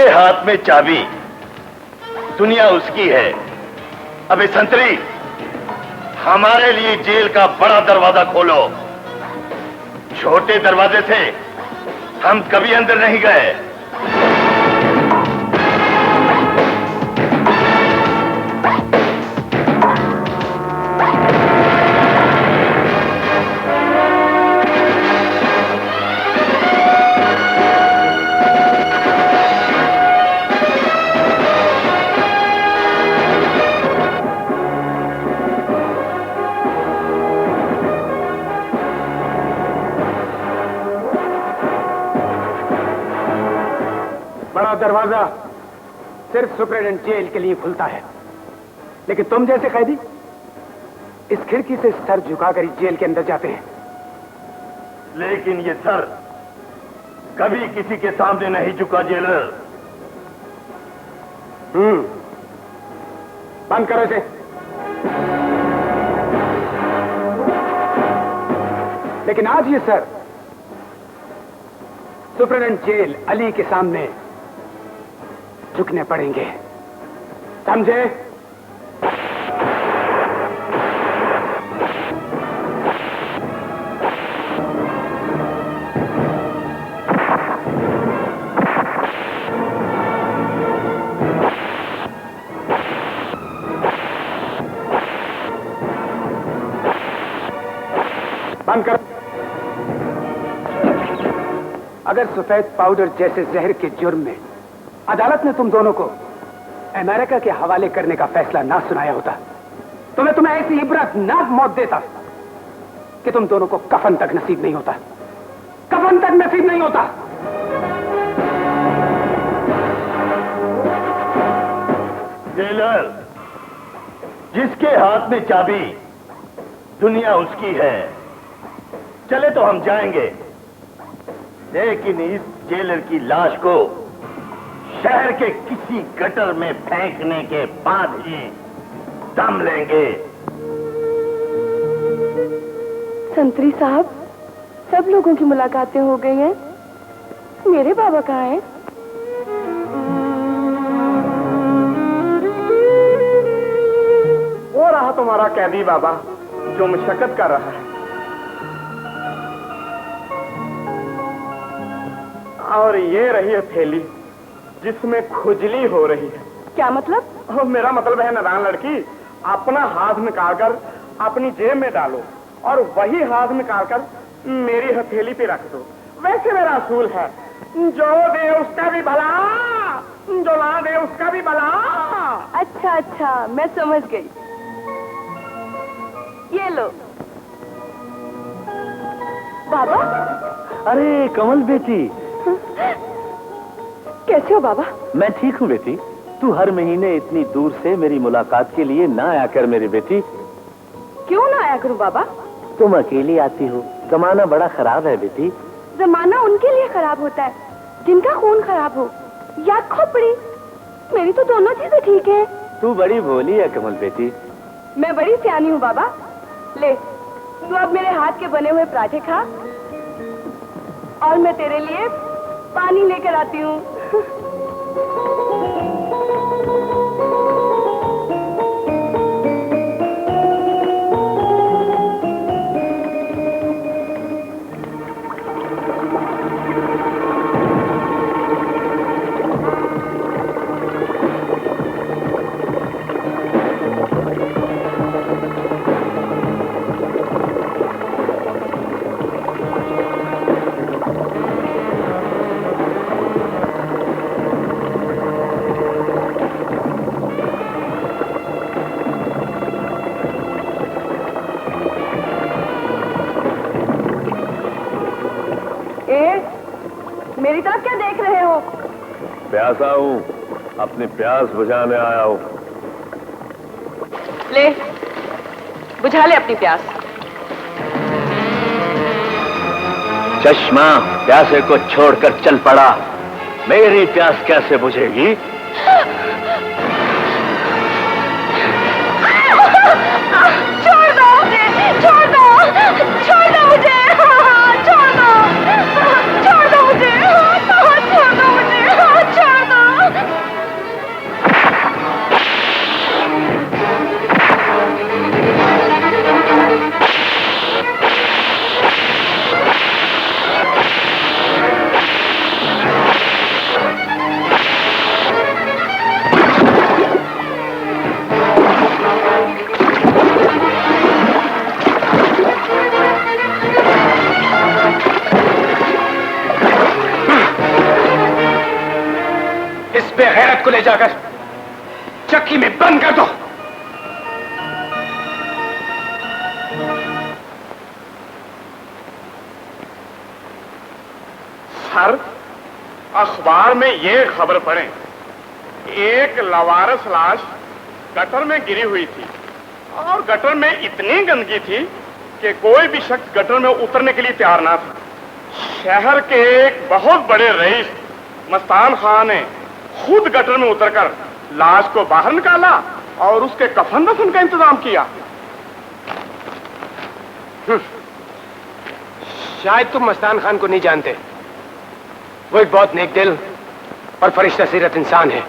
जिसके हाथ में चाबी दुनिया उसकी है। अबे संतरी, हमारे लिए जेल का बड़ा दरवाजा खोलो। छोटे दरवाजे से हम कभी अंदर नहीं गए। दरवाजा सिर्फ सुपरिटेंडेंट जेल के लिए खुलता है, लेकिन तुम जैसे कैदी इस खिड़की से सर झुकाकर जेल के अंदर जाते हैं। लेकिन ये सर कभी किसी के सामने नहीं झुका जेलर। बंद करो इसे। लेकिन आज ये सर सुपरिटेंडेंट जेल अली के सामने झुकने पड़ेंगे, समझे? बंद कर। अगर सफेद पाउडर जैसे जहर के जुर्म में अदालत ने तुम दोनों को अमेरिका के हवाले करने का फैसला ना सुनाया होता तो मैं तुम्हें ऐसी इबरतनाक मौत देता कि तुम दोनों को कफन तक नसीब नहीं होता। कफन तक नसीब नहीं होता। जेलर, जिसके हाथ में चाबी दुनिया उसकी है। चले तो हम जाएंगे, लेकिन इस जेलर की लाश को शहर के किसी गटर में फेंकने के बाद ही दम लेंगे। संतरी साहब, सब लोगों की मुलाकातें हो गई हैं। मेरे बाबा कहाँ हैं? वो रहा तुम्हारा कैदी बाबा जो मशक्कत कर रहा है। और ये रही थैली जिसमें खुजली हो रही है। क्या मतलब? मेरा मतलब है नादान लड़की, अपना हाथ निकालकर अपनी जेब में डालो और वही हाथ निकालकर मेरी हथेली पे रख दो। वैसे मेरा असूल है, जो दे उसका भी भला, जो ना दे उसका भी भला। अच्छा अच्छा, मैं समझ गई। ये लो बाबा। अरे कमल बेटी, कैसे हो बाबा? मैं ठीक हूँ बेटी। तू हर महीने इतनी दूर से मेरी मुलाकात के लिए ना आया कर मेरी बेटी। क्यों ना आया करूँ बाबा? तुम अकेली आती हो, जमाना बड़ा खराब है बेटी। जमाना उनके लिए खराब होता है जिनका खून खराब हो या खोपड़ी। मेरी तो दोनों चीजें ठीक है। तू बड़ी भोली है कमल बेटी। मैं बड़ी सियानी हूँ बाबा। ले, तू अब मेरे हाथ के बने हुए पराठे खा और मैं तेरे लिए पानी लेकर आती हूँ। मेरी तरफ क्या देख रहे हो? प्यासा हूँ, अपनी प्यास बुझाने आया हूँ। ले, बुझा ले अपनी प्यास। चश्मा प्यासे को छोड़कर चल पड़ा, मेरी प्यास कैसे बुझेगी? छोड़ दो मुझे, छोड़ दो, छोड़ दो मुझे, छोड़ दो, छोड़ दो मुझे, छोड़ दो मुझे, छोड़ दो। को ले जाकर चक्की में बंद कर दो। सर, अखबार में ये खबर पढ़ें, एक लवारस लाश गटर में गिरी हुई थी और गटर में इतनी गंदगी थी कि कोई भी शख्स गटर में उतरने के लिए तैयार ना था। शहर के एक बहुत बड़े रईस मस्तान खान ने खुद गटर में उतरकर लाश को बाहर निकाला और उसके कफन दफन का इंतजाम किया। शायद तुम मस्तान खान को नहीं जानते। वो एक बहुत नेक दिल और फरिश्ता सीरत इंसान है।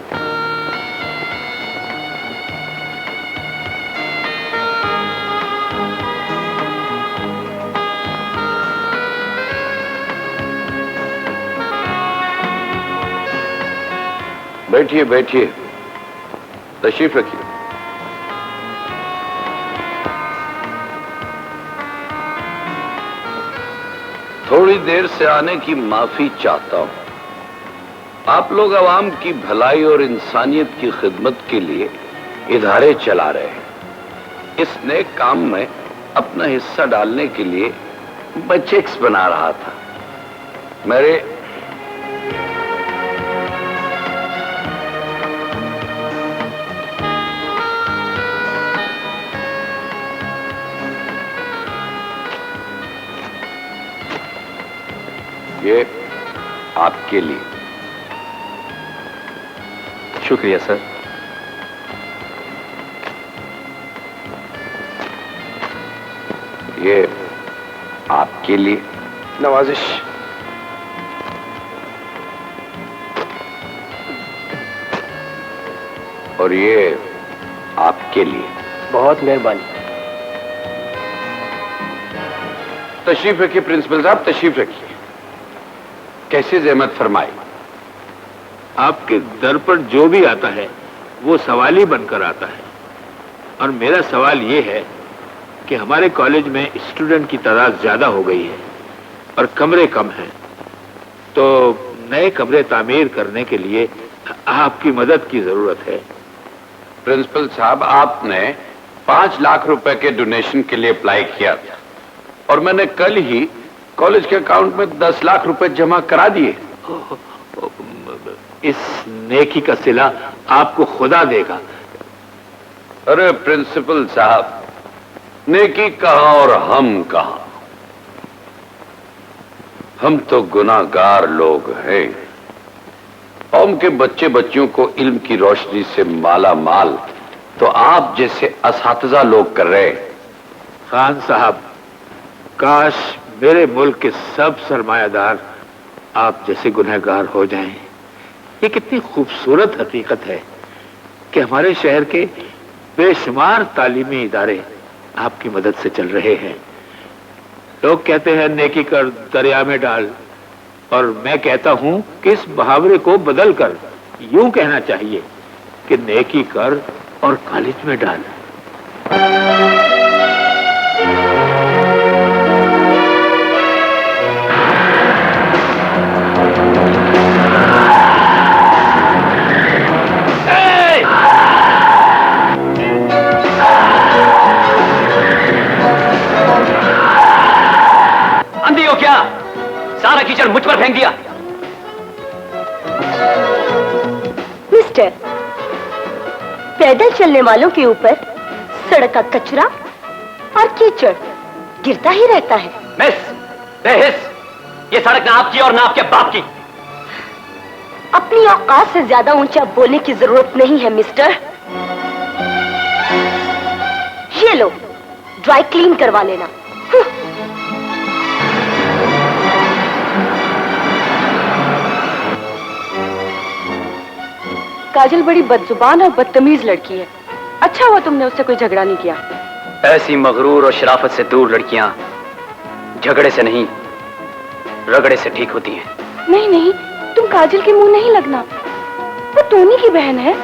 बैठिए बैठिए, तशरीफ रखिए। थोड़ी देर से आने की माफी चाहता हूं। आप लोग अवाम की भलाई और इंसानियत की खिदमत के लिए इदारे चला रहे हैं। इस नेक काम में अपना हिस्सा डालने के लिए मैं चेक्स बना रहा था। मेरे ये आपके लिए। शुक्रिया सर। ये आपके लिए। नवाजिश। और ये आपके लिए। बहुत मेहरबानी। तशरीफ रखिए प्रिंसिपल साहब, तशरीफ रखिए। कैसे जहमत फरमाई। आपके दर पर जो भी आता है वो सवाल ही बनकर आता है, और मेरा सवाल ये है कि हमारे कॉलेज में स्टूडेंट की तादाद ज्यादा हो गई है और कमरे कम हैं, तो नए कमरे तामीर करने के लिए आपकी मदद की जरूरत है। प्रिंसिपल साहब, आपने 5 लाख रुपए के डोनेशन के लिए अप्लाई किया था और मैंने कल ही कॉलेज के अकाउंट में 10 लाख रुपए जमा करा दिए। इस नेकी का सिला आपको खुदा देगा। अरे प्रिंसिपल साहब, नेकी कहां और हम कहां। हम तो गुनाहगार लोग हैं। कौम के बच्चे बच्चियों को इल्म की रोशनी से माला माल तो आप जैसे असातिज़ा लोग कर रहे हैं। खान साहब, काश मेरे मुल्क के सब सरमायादार आप जैसे गुनहगार हो जाएं। ये कितनी खूबसूरत हकीकत है कि हमारे शहर के बेशुमार तालीमी इदारे आपकी मदद से चल रहे हैं। लोग कहते हैं नेकी कर दरिया में डाल, और मैं कहता हूं कि इस मुहावरे को बदल कर यूं कहना चाहिए कि नेकी कर और कॉलेज में डाल। अंधी हो क्या? सारा कीचड़ मुझ पर फेंक दिया। मिस्टर, पैदल चलने वालों के ऊपर सड़क का कचरा और कीचड़ गिरता ही रहता है। मिस बेहिस, ये सड़क ना आपकी और ना आपके बाप की। अपनी औकात से ज्यादा ऊंचा बोलने की जरूरत नहीं है मिस्टर। ये लो, ड्राई क्लीन करवा लेना। काजल बड़ी बदजुबान और बदतमीज लड़की है। अच्छा हुआ तुमने उससे कोई झगड़ा नहीं किया। ऐसी मगरूर और शराफत से दूर लड़कियां झगड़े से नहीं, रगड़े से ठीक होती हैं। नहीं नहीं, तुम काजल के मुंह नहीं लगना। वो टोनी की बहन है।